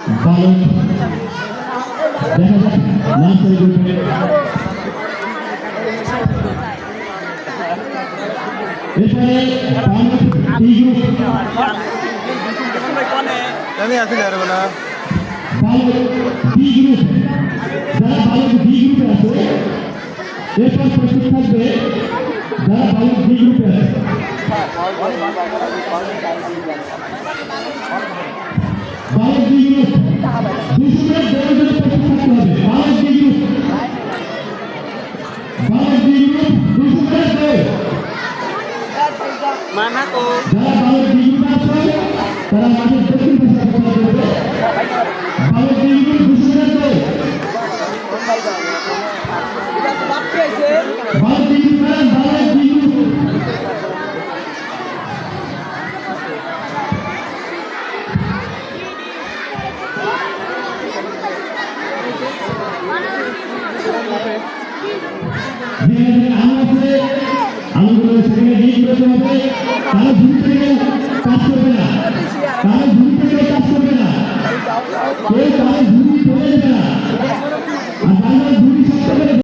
বালক দেখা যাক নার্সারি গ্রুপে এরপরে বি গ্রুপ বালক বি গ্রুপ যারা বালক বি গ্রুপে আছে এরপর প্রস্তুত থাকবে যারা বালক বি গ্রুপে আছে বালক বি গ্রুপ 200 মিনিট দৌড়ে প্রস্তুত থাকতে হবে বালক বি গ্রুপ 200 মিনিট দৌড় mana tuh যারা বালক বি গ্রুপে আছে তারা মাঠের দক্ষিণ পাশে অবস্থান করবে বালক বি গ্রুপ 200 মিনিট দৌড় বালক বি গ্রুপ বালক বি গ্রুপ ধীরে ধীরে